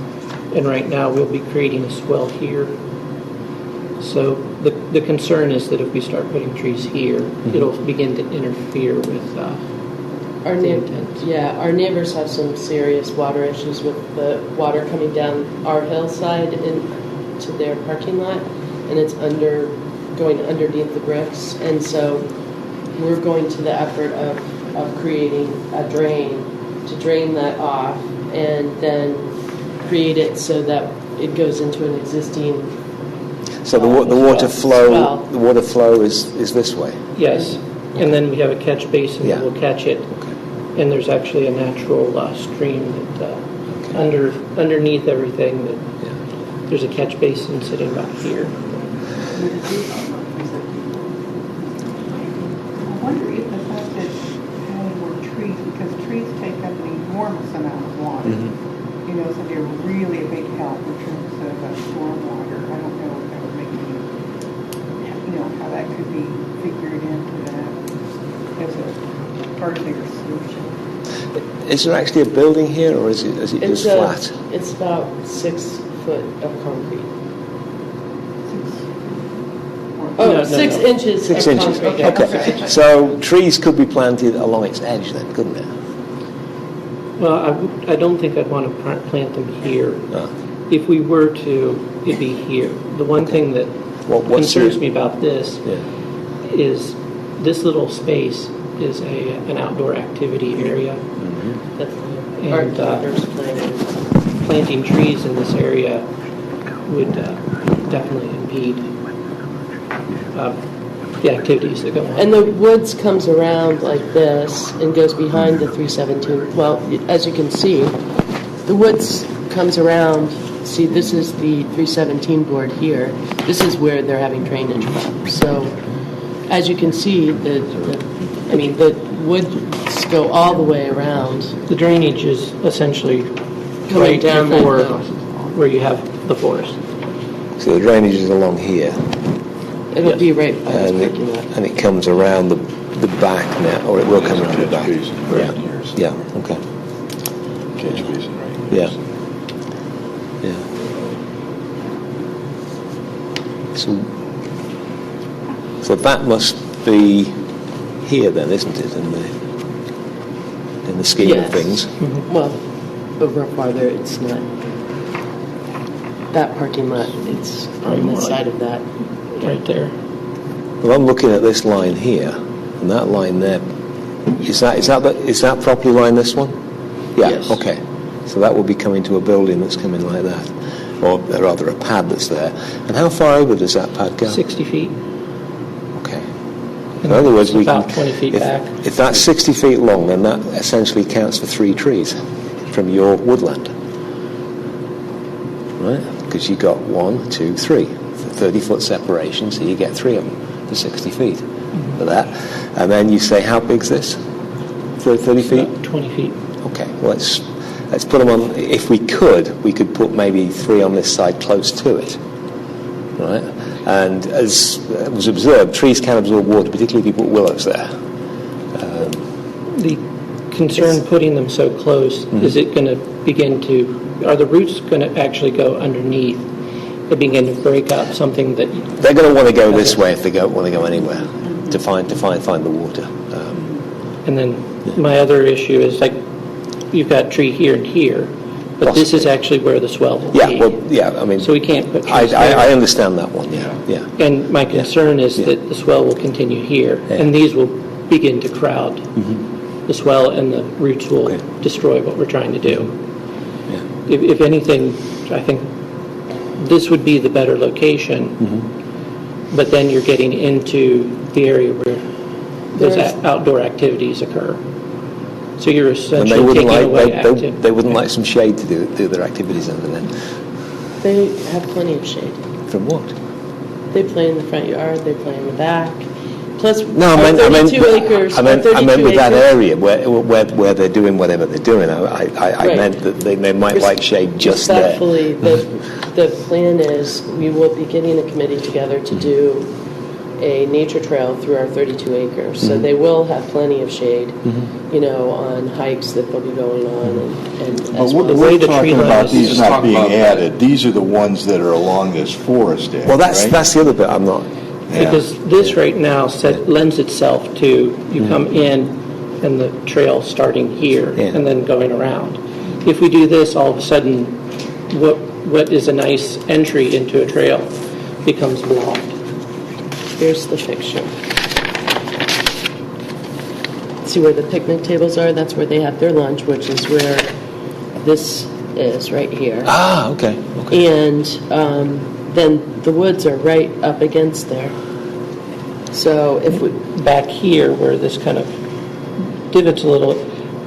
[SPEAKER 3] and right now we'll be creating a swell here. So the concern is that if we start putting trees here, it'll begin to interfere with
[SPEAKER 4] Our
[SPEAKER 3] the
[SPEAKER 4] neighbors,
[SPEAKER 3] intent.
[SPEAKER 4] our neighbors have some serious water issues with the water coming down our hillside into their parking lot, and it's going underneath the bricks, and so we're going to the effort of creating a drain to drain that off, and then create it so that it goes into an existing
[SPEAKER 1] So the water
[SPEAKER 4] Swell.
[SPEAKER 1] flow is this way.
[SPEAKER 3] Yes, and then we have a catch basin
[SPEAKER 1] Yeah.
[SPEAKER 3] that will catch it.
[SPEAKER 1] Okay.
[SPEAKER 3] And there's actually a natural stream that underneath everything. That there's a catch basin sitting back here.
[SPEAKER 6] I wonder if the fact that adding more trees, because trees take up an enormous amount of water. You know, so they're really a big help in terms of stormwater. I don't know if that would make any, you know, how that could be figured into that as a part of their solution.
[SPEAKER 1] Is there actually a building here, or is it just flat?
[SPEAKER 4] It's about 6 foot of concrete. Oh,
[SPEAKER 3] No,
[SPEAKER 4] 6
[SPEAKER 3] no.
[SPEAKER 4] inches
[SPEAKER 1] 6
[SPEAKER 4] of
[SPEAKER 1] inches.
[SPEAKER 4] concrete.
[SPEAKER 1] Okay. So trees could be planted along its edge then, couldn't it?
[SPEAKER 3] Well, I don't think I'd want to plant them here.
[SPEAKER 1] No.
[SPEAKER 3] If we were to, it'd be here. The one thing that
[SPEAKER 1] What's
[SPEAKER 3] concerns
[SPEAKER 1] here?
[SPEAKER 3] me about this
[SPEAKER 1] Yeah.
[SPEAKER 3] is this little space is an outdoor activity area.
[SPEAKER 4] That's
[SPEAKER 3] And,
[SPEAKER 4] our daughter's planning.
[SPEAKER 3] Planting trees in this area would definitely impede the activities that go on.
[SPEAKER 4] And the woods comes around like this and goes behind the 317. Well, as you can see, the woods comes around. See, this is the 317 board here. This is where they're having drainage from. So, as you can see, the woods go all the way around.
[SPEAKER 3] The drainage is essentially
[SPEAKER 4] Coming
[SPEAKER 3] right
[SPEAKER 4] down that
[SPEAKER 3] before
[SPEAKER 4] hill.
[SPEAKER 3] where you have the forest.
[SPEAKER 1] So the drainage is along here,
[SPEAKER 4] It'll
[SPEAKER 3] Yes.
[SPEAKER 4] be right by this
[SPEAKER 1] and
[SPEAKER 4] parking lot.
[SPEAKER 1] it comes around the back now, or it will come around the back.
[SPEAKER 3] Correct.
[SPEAKER 1] Yeah. Okay.
[SPEAKER 5] Catch basin, right?
[SPEAKER 1] Yeah. Yeah. So that must be here then, isn't it? In the scheme of
[SPEAKER 4] Yes.
[SPEAKER 1] things.
[SPEAKER 4] Well, over farther, it's not. That parking lot, it's on
[SPEAKER 3] More
[SPEAKER 4] the
[SPEAKER 3] like-
[SPEAKER 4] side of that.
[SPEAKER 3] Right there.
[SPEAKER 1] Well, I'm looking at this line here, and that line there. Is that properly lined, this one? Yeah.
[SPEAKER 3] Yes.
[SPEAKER 1] Okay. So that will be coming to a building that's coming like that, or rather a pad that's there. And how far over does that pad go?
[SPEAKER 3] 60 feet.
[SPEAKER 1] Okay. In other words,
[SPEAKER 3] It's
[SPEAKER 1] we
[SPEAKER 3] about
[SPEAKER 1] can,
[SPEAKER 3] 20 feet
[SPEAKER 1] if,
[SPEAKER 3] back.
[SPEAKER 1] If that's 60 feet long, then that essentially counts for 3 trees from your woodland, right? Because you got 1, 2, 3, 30-foot separation, so you get 3 of them for 60 feet for that. And then you say, how big's this? 30 feet?
[SPEAKER 3] About 20 feet.
[SPEAKER 1] Okay. Well, let's put them on. If we could put maybe 3 on this side close to it, right? And as was observed, trees can absorb water, particularly if you put willows there.
[SPEAKER 3] The concern putting them so close, is it going to begin to, are the roots going to actually go underneath and begin to break up something that...
[SPEAKER 1] They're going to want to go this way if they don't want to go anywhere to find the water.
[SPEAKER 3] And then my other issue is like, you've got tree here and here, but this is actually where the swell will
[SPEAKER 1] Yeah.
[SPEAKER 3] be.
[SPEAKER 1] Well, yeah. I mean,
[SPEAKER 3] So we can't put
[SPEAKER 1] I
[SPEAKER 3] trees there.
[SPEAKER 1] I understand that one. Yeah. Yeah.
[SPEAKER 3] And my concern is that the swell will continue here, and these will begin to crowd the swell, and the roots will destroy what we're trying to do. If anything, I think this would be the better location, but then you're getting into the area where those outdoor activities occur. So you're
[SPEAKER 1] And
[SPEAKER 3] essentially taking away activity.
[SPEAKER 1] they wouldn't like some shade to do their activities under then.
[SPEAKER 4] They have plenty of shade.
[SPEAKER 1] From what?
[SPEAKER 4] They play in the front yard, they play in the back. Plus,
[SPEAKER 1] No,
[SPEAKER 4] our
[SPEAKER 1] I meant
[SPEAKER 4] 32 acres.
[SPEAKER 1] I meant
[SPEAKER 4] our 32
[SPEAKER 1] with that
[SPEAKER 4] acres-
[SPEAKER 1] area where they're doing whatever they're doing. I
[SPEAKER 4] Right.
[SPEAKER 1] meant that they might like shade just there.
[SPEAKER 4] Respectfully, the plan is we will be getting a committee together to do a nature trail through our 32 acres. So they will have plenty of shade, on hikes that they'll be going on and as well.
[SPEAKER 5] We're
[SPEAKER 3] the tree
[SPEAKER 5] talking
[SPEAKER 3] line
[SPEAKER 5] about
[SPEAKER 3] is-
[SPEAKER 5] these
[SPEAKER 10] Just
[SPEAKER 5] not
[SPEAKER 10] talk
[SPEAKER 5] being
[SPEAKER 10] about that.
[SPEAKER 5] added. These are the ones that are along this forest edge,
[SPEAKER 1] Well, that's
[SPEAKER 5] right?
[SPEAKER 1] the other bit I'm not.
[SPEAKER 3] Because this right now lends itself to, you come in and the trail starting here and then going around. If we do this, all of a sudden, what is a nice entry into a trail becomes blocked.
[SPEAKER 4] Here's the picture. See where the picnic tables are? That's where they have their lunch, which is where this is, right here.
[SPEAKER 1] Ah, okay.
[SPEAKER 4] And then the woods are right up against there. So if we,
[SPEAKER 3] Back here, where this kind of divots a little,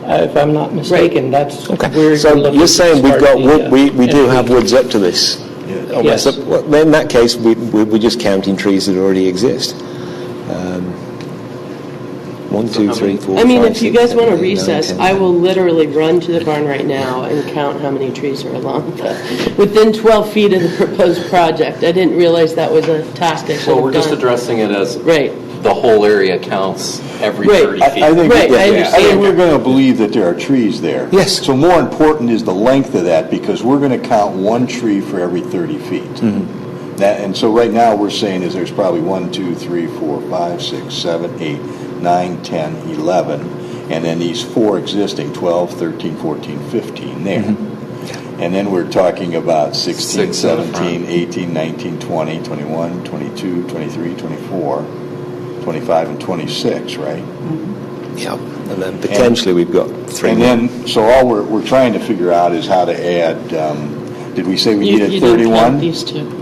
[SPEAKER 3] if I'm not mistaken, that's where
[SPEAKER 1] So
[SPEAKER 3] looking
[SPEAKER 1] you're
[SPEAKER 3] to
[SPEAKER 1] saying we've
[SPEAKER 3] start
[SPEAKER 1] got
[SPEAKER 3] the,
[SPEAKER 1] wood, we do
[SPEAKER 3] entry.
[SPEAKER 1] have woods up to this? Oh,
[SPEAKER 3] Yes.
[SPEAKER 1] so, well, in that case, we're just counting trees that already exist. 1, 2, 3, 4,
[SPEAKER 4] I mean,
[SPEAKER 1] 5,
[SPEAKER 4] if you
[SPEAKER 1] 6,
[SPEAKER 4] guys want to
[SPEAKER 1] 7, 8, 9,
[SPEAKER 4] recess,
[SPEAKER 1] 10.
[SPEAKER 4] I will literally run to the barn right now and count how many trees are along within 12 feet of the proposed project. I didn't realize that was a task I should have done.
[SPEAKER 11] Well, we're just addressing it as
[SPEAKER 4] Right.
[SPEAKER 11] the whole area counts every
[SPEAKER 4] Right.
[SPEAKER 11] 30 feet.
[SPEAKER 5] I think,
[SPEAKER 4] Right, I
[SPEAKER 5] I think
[SPEAKER 4] understand.
[SPEAKER 5] we're going to believe that there are trees there.
[SPEAKER 1] Yes.
[SPEAKER 5] So more important is the length of that, because we're going to count one tree for every 30 feet. That, and so right now we're saying is there's probably 1, 2, 3, 4, 5, 6, 7, 8, 9, 10, 11, and then these 4 existing, 12, 13, 14, 15 there. And then we're talking about 16,
[SPEAKER 11] 6 in the
[SPEAKER 5] 17, 18, 19, 20, 21, 22, 23, 24, 25, and 26, right?
[SPEAKER 1] Yeah, and then potentially we've got 3
[SPEAKER 5] And
[SPEAKER 1] more.
[SPEAKER 5] then, so all we're trying to figure out is how to add, did we say we
[SPEAKER 4] You
[SPEAKER 5] needed
[SPEAKER 4] didn't count
[SPEAKER 5] 31?
[SPEAKER 4] these two.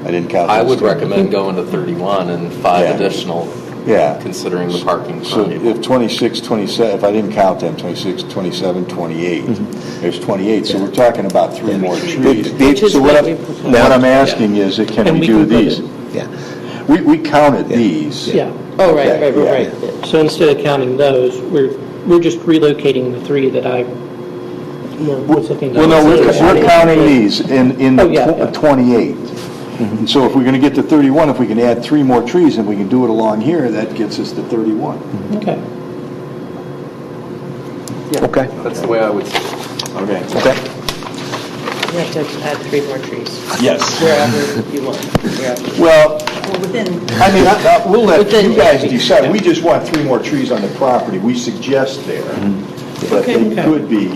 [SPEAKER 5] I didn't count
[SPEAKER 11] I
[SPEAKER 5] those
[SPEAKER 11] would
[SPEAKER 5] two.
[SPEAKER 11] recommend going to 31 and 5
[SPEAKER 5] Yeah.
[SPEAKER 11] additional,
[SPEAKER 5] Yeah.
[SPEAKER 11] considering the parking
[SPEAKER 5] So
[SPEAKER 11] for
[SPEAKER 5] if
[SPEAKER 11] people.
[SPEAKER 5] 26, 27, if I didn't count them, 26, 27, 28, there's 28, so we're talking about 3 more trees.
[SPEAKER 4] Which is
[SPEAKER 5] So
[SPEAKER 4] what
[SPEAKER 5] what
[SPEAKER 4] we
[SPEAKER 5] I'm,
[SPEAKER 4] proposed.
[SPEAKER 5] what I'm asking is, can
[SPEAKER 3] And
[SPEAKER 5] we
[SPEAKER 3] we
[SPEAKER 5] do
[SPEAKER 3] can put
[SPEAKER 5] these?
[SPEAKER 3] it-
[SPEAKER 1] Yeah.
[SPEAKER 5] We counted these.
[SPEAKER 3] Yeah.
[SPEAKER 4] Oh, right,
[SPEAKER 5] Okay,
[SPEAKER 4] right,
[SPEAKER 5] yeah.
[SPEAKER 4] right.
[SPEAKER 3] So instead of counting those, we're just relocating the 3 that I was looking at.
[SPEAKER 5] Well, no, we're counting these in
[SPEAKER 3] Oh,
[SPEAKER 5] the
[SPEAKER 3] yeah, yeah.
[SPEAKER 5] 28. And so if we're going to get to 31, if we can add 3 more trees and we can do it along here, that gets us to 31.
[SPEAKER 3] Okay.
[SPEAKER 1] Okay.
[SPEAKER 11] That's the way I would see it.
[SPEAKER 5] Okay.
[SPEAKER 1] Okay.
[SPEAKER 4] You have to add 3 more trees,
[SPEAKER 5] Yes.
[SPEAKER 4] wherever you want. Wherever.
[SPEAKER 5] Well,
[SPEAKER 7] Well, within,
[SPEAKER 5] I mean, we'll let
[SPEAKER 4] Within-
[SPEAKER 5] you guys decide. We just want 3 more trees on the property. We suggest there. But
[SPEAKER 4] Okay.
[SPEAKER 5] they could be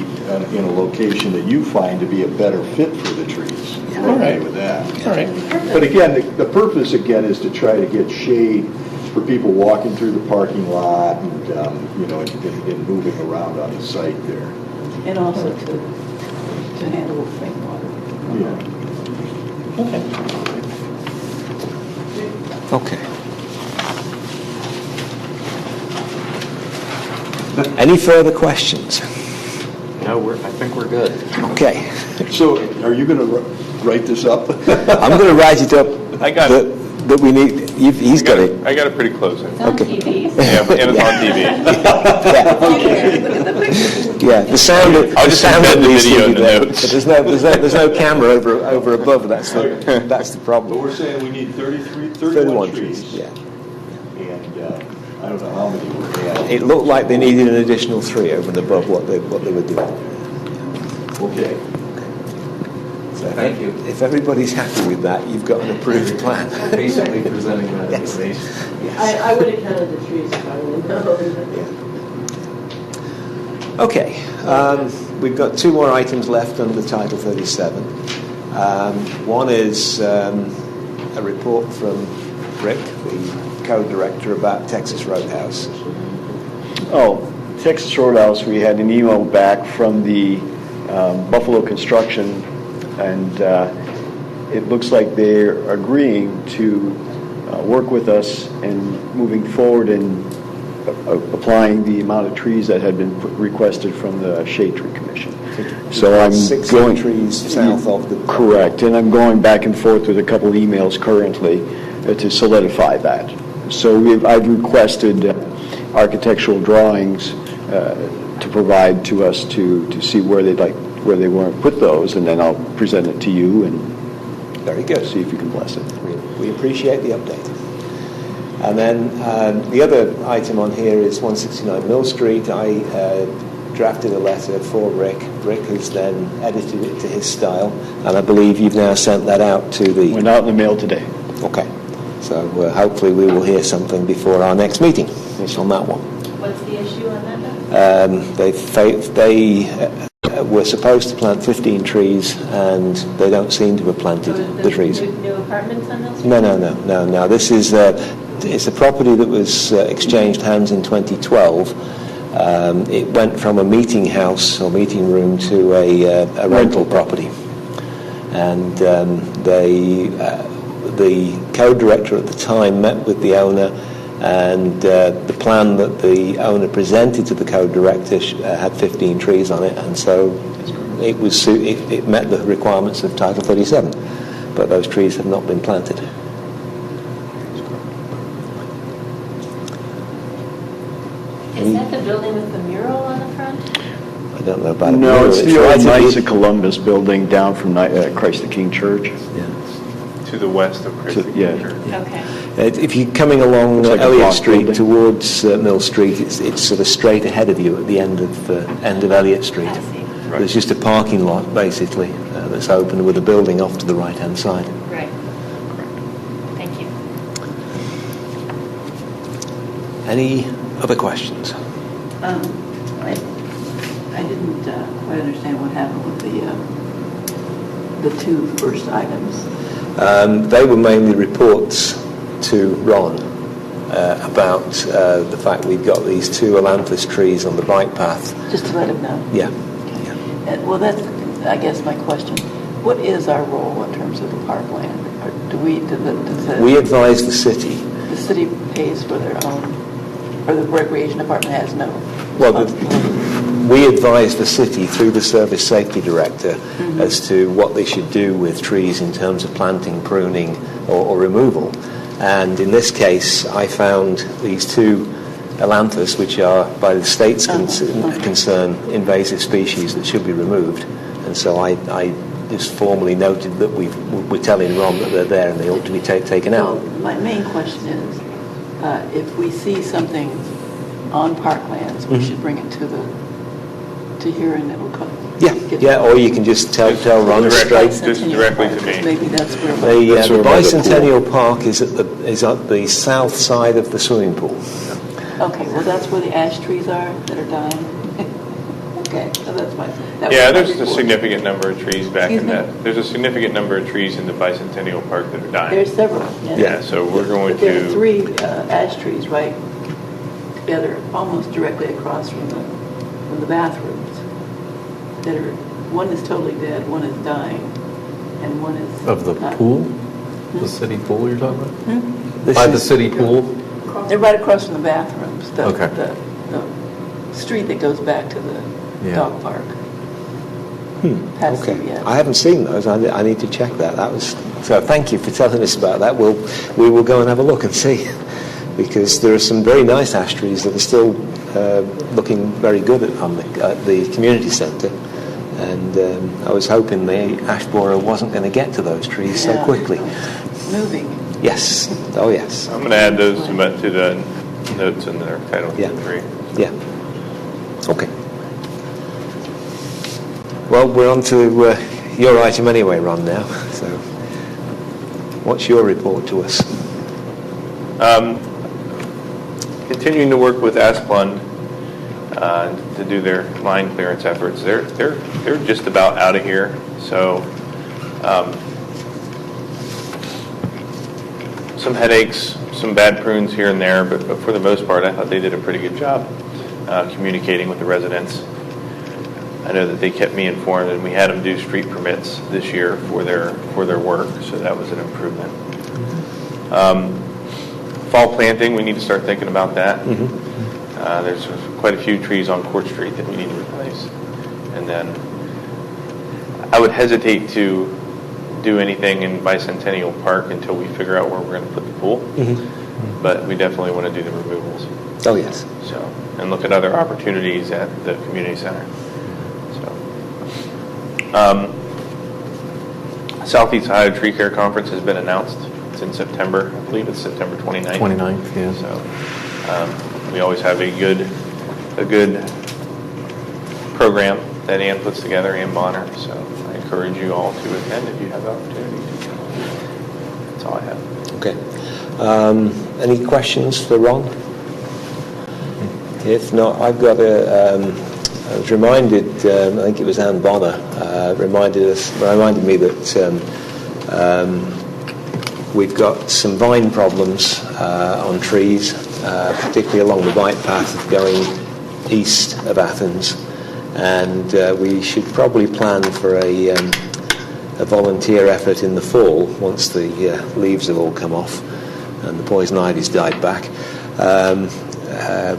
[SPEAKER 5] in a location that you find to be a better fit for the trees. We're okay with that.
[SPEAKER 3] All right.
[SPEAKER 5] But again, the purpose again is to try to get shade for people walking through the parking lot and, and moving around on the site there.
[SPEAKER 7] and also to handle rainwater.
[SPEAKER 5] Yeah.
[SPEAKER 3] Okay.
[SPEAKER 1] Okay. Any further questions?
[SPEAKER 11] No, I think we're good.
[SPEAKER 1] Okay.
[SPEAKER 5] So are you going to write this up?
[SPEAKER 1] I'm going to write it up.
[SPEAKER 10] I got it.
[SPEAKER 1] That we need. He's got it.
[SPEAKER 10] I got it pretty close.
[SPEAKER 8] It's on
[SPEAKER 1] Okay.
[SPEAKER 8] TV.
[SPEAKER 10] Yeah, and it's on TV.
[SPEAKER 1] Yeah, the sound.
[SPEAKER 10] I'll
[SPEAKER 1] The
[SPEAKER 10] just
[SPEAKER 1] sound
[SPEAKER 10] embed
[SPEAKER 1] at
[SPEAKER 10] the
[SPEAKER 1] least
[SPEAKER 10] video
[SPEAKER 1] will
[SPEAKER 10] in
[SPEAKER 1] be
[SPEAKER 10] the
[SPEAKER 1] there.
[SPEAKER 10] notes.
[SPEAKER 1] But there's no camera over above. That's the problem.
[SPEAKER 5] But we're saying we need 31
[SPEAKER 1] 31
[SPEAKER 5] trees.
[SPEAKER 1] trees. Yeah.
[SPEAKER 5] And I don't know how many we're adding.
[SPEAKER 1] It looked like they needed an additional 3 over and above what they were doing.
[SPEAKER 5] Okay.
[SPEAKER 1] So
[SPEAKER 11] Thank you.
[SPEAKER 1] If everybody's happy with that, you've got an approved plan.
[SPEAKER 11] Patiently presenting that
[SPEAKER 1] Yes.
[SPEAKER 11] information.
[SPEAKER 4] I would have counted the trees if I would have known.
[SPEAKER 1] Okay, we've got 2 more items left under Title 37. One is a report from Rick, the co-director, about Texas Roadhouse.
[SPEAKER 12] Oh, Texas Roadhouse, we had an email back from the Buffalo Construction, and it looks like they're agreeing to work with us and moving forward in applying the amount of trees that had been requested from the Shade Tree Commission. So I'm
[SPEAKER 1] 60
[SPEAKER 12] going
[SPEAKER 1] trees south of the...
[SPEAKER 12] Correct, and I'm going back and forth with a couple emails currently to solidify that. So I've requested architectural drawings to provide to us to see where they want to put those, and then I'll present it to you and
[SPEAKER 1] Very good.
[SPEAKER 12] see if you can bless it.
[SPEAKER 1] We appreciate the update. And then the other item on here is 169 Mill Street. I drafted a letter for Rick. Rick has then edited it to his style, and I believe you've now sent that out to the...
[SPEAKER 12] Went out in the mail today.
[SPEAKER 1] Okay. So hopefully we will hear something before our next meeting on that one.
[SPEAKER 8] What's the issue on that?
[SPEAKER 1] They were supposed to plant 15 trees, and they don't seem to have planted the trees.
[SPEAKER 8] New apartments on those?
[SPEAKER 1] No. This is it's a property that was exchanged hands in 2012. It went from a meeting house or meeting room to a rental property. and the code director at the time met with the owner, and the plan that the owner presented to the code director had 15 trees on it, and so it met the requirements of Title 37, but those trees have not been planted.
[SPEAKER 8] Is that the building with the mural on the front?
[SPEAKER 1] I don't know about it.
[SPEAKER 12] No, it's the old
[SPEAKER 1] right
[SPEAKER 12] Knights of Columbus building down from Christ the King Church.
[SPEAKER 10] To the west of Christie.
[SPEAKER 12] Yeah.
[SPEAKER 8] Okay.
[SPEAKER 1] If you're coming along
[SPEAKER 12] Looks like a
[SPEAKER 1] Elliott
[SPEAKER 12] block
[SPEAKER 1] Street
[SPEAKER 12] building.
[SPEAKER 1] towards Mill Street, it's sort of straight ahead of you at the end of Elliott Street.
[SPEAKER 8] I see.
[SPEAKER 1] There's just a parking lot, basically, that's open with a building off to the right-hand side.
[SPEAKER 8] Right. Thank you.
[SPEAKER 1] Any other questions?
[SPEAKER 7] I didn't quite understand what happened with the two first items.
[SPEAKER 1] They were mainly reports to Ron about the fact we've got these two ailanthus trees on the bike path.
[SPEAKER 7] Just to let him know.
[SPEAKER 1] Yeah.
[SPEAKER 7] Well, that's, I guess, my question. What is our role in terms of the parkland? Or
[SPEAKER 1] We advise the city.
[SPEAKER 7] The city pays for their own, or the recreation department has no
[SPEAKER 1] Well,
[SPEAKER 7] responsibility?
[SPEAKER 1] we advise the city through the service safety director as to what they should do with trees in terms of planting, pruning, or removal. And in this case, I found these two ailanthus, which are, by the state's concern, invasive species that should be removed. And so I just formally noted that we're telling Ron that they're there and they ought to be taken out.
[SPEAKER 7] Well, my main question is, if we see something on parklands, we should bring it to here and it'll come.
[SPEAKER 1] Yeah, or you can just tell Ron straight.
[SPEAKER 10] Just directly to me.
[SPEAKER 7] Maybe that's where
[SPEAKER 1] The Bicentennial Park is at the south side of the swimming pool.
[SPEAKER 7] Okay, well, that's where the ash trees are that are dying. Okay, so that's my.
[SPEAKER 10] There's a significant number of trees back in that. There's a significant number of trees in the Bicentennial Park that are dying.
[SPEAKER 7] There's several.
[SPEAKER 10] Yeah, so we're going
[SPEAKER 7] But there are
[SPEAKER 10] to.
[SPEAKER 7] 3 ash trees right together, almost directly across from the bathrooms. That are, one is totally dead, one is dying, and one is
[SPEAKER 11] Of the
[SPEAKER 7] not.
[SPEAKER 11] pool? The city pool you're talking about?
[SPEAKER 7] Hmm?
[SPEAKER 11] By the city pool?
[SPEAKER 7] They're right across from the bathrooms.
[SPEAKER 11] Okay.
[SPEAKER 7] The street that goes back to the dog park. Past
[SPEAKER 1] Okay.
[SPEAKER 7] CVS.
[SPEAKER 1] I haven't seen those. I need to check that. So thank you for telling us about that. We will go and have a look and see, because there are some very nice ash trees that are still looking very good at the community centre, and I was hoping the ash borer wasn't going to get to those trees so quickly.
[SPEAKER 7] Moving.
[SPEAKER 1] Yes. Oh yes.
[SPEAKER 10] I'm going to add those to the notes in their Title 3.
[SPEAKER 1] Yeah. Okay. Well, we're on to your item anyway, Ron, now. So what's your report to us?
[SPEAKER 10] Continuing to work with Asplund to do their line clearance efforts. They're just about out of here. So some headaches, some bad prunes here and there, but for the most part, I thought they did a pretty good job communicating with the residents. I know that they kept me informed, and we had them do street permits this year for their work, so that was an improvement. Fall planting, we need to start thinking about that. There's quite a few trees on Court Street that we need to replace. And then I would hesitate to do anything in Bicentennial Park until we figure out where we're going to put the pool. But we definitely want to do the removals.
[SPEAKER 1] Oh, yes.
[SPEAKER 10] So, and look at other opportunities at the community center. Southeast Ohio Tree Care Conference has been announced. It's in September. I believe it's September 29th.
[SPEAKER 11] 29th, yeah.
[SPEAKER 10] So we always have a good program that Ann puts together, Ann Bonner. So I encourage you all to attend if you have the opportunity. That's all I have.
[SPEAKER 1] Okay. Any questions for Ron? If not, I've got I was reminded, I think it was Ann Bonner, reminded me that we've got some vine problems on trees, particularly along the bike path going east of Athens, and we should probably plan for a a volunteer effort in the fall once the leaves have all come off and the poison ivy's died back.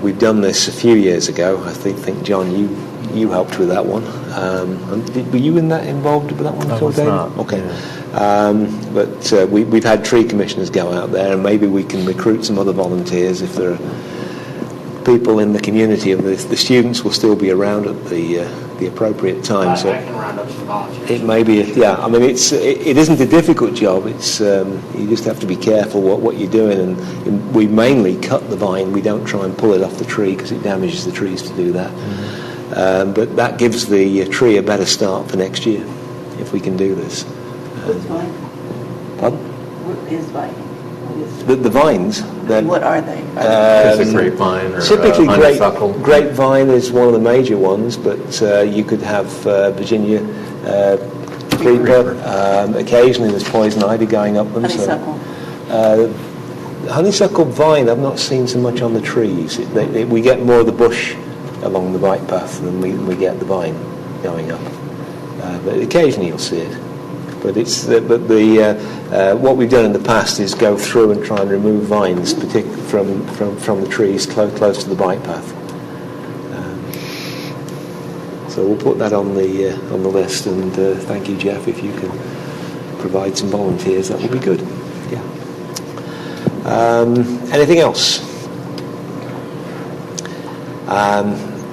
[SPEAKER 1] We've done this a few years ago. I think John, you helped with that one. Were you involved with that one at all, David?
[SPEAKER 9] Not.
[SPEAKER 1] Okay.
[SPEAKER 9] Yeah.
[SPEAKER 1] But we've had tree commissioners go out there, and maybe we can recruit some other volunteers if there are people in the community, and the students will still be around at the appropriate time. So
[SPEAKER 2] I can round up some volunteers.
[SPEAKER 1] it may be, I mean, it isn't a difficult job. It's you just have to be careful what you're doing, and we mainly cut the vine. We don't try and pull it off the tree because it damages the trees to do that. But that gives the tree a better start for next year if we can do this.
[SPEAKER 7] What's vine?
[SPEAKER 1] Pardon?
[SPEAKER 7] What is vine?
[SPEAKER 1] The vines.
[SPEAKER 7] What are they?
[SPEAKER 9] Is it grapevine or
[SPEAKER 1] Typically,
[SPEAKER 9] honeysuckle?
[SPEAKER 1] grapevine is one of the major ones, but you could have Virginia creeper. Occasionally, there's poison ivy going up them.
[SPEAKER 7] Honeysuckle.
[SPEAKER 1] So, honeysuckle vine, I've not seen so much on the trees. We get more of the bush along the bike path than we get the vine going up. But occasionally, you'll see it. But what we've done in the past is go through and try and remove vines, particularly from the trees close to the bike path. So we'll put that on the list. And thank you, Jeff, if you can provide some volunteers, that would be good. Yeah. Anything else?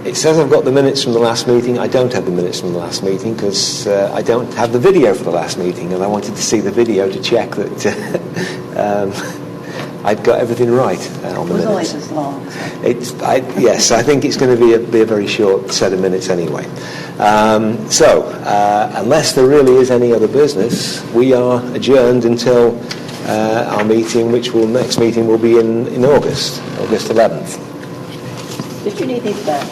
[SPEAKER 1] It says I've got the minutes from the last meeting. I don't have the minutes from the last meeting because I don't have the video for the last meeting, and I wanted to see the video to check that I'd got everything right on the minutes.
[SPEAKER 7] It was only this long.
[SPEAKER 1] Yes, I think it's going to be a very short set of minutes anyway. So, unless there really is any other business, we are adjourned until our meeting, next meeting will be in August 11th.
[SPEAKER 7] Did you need these back?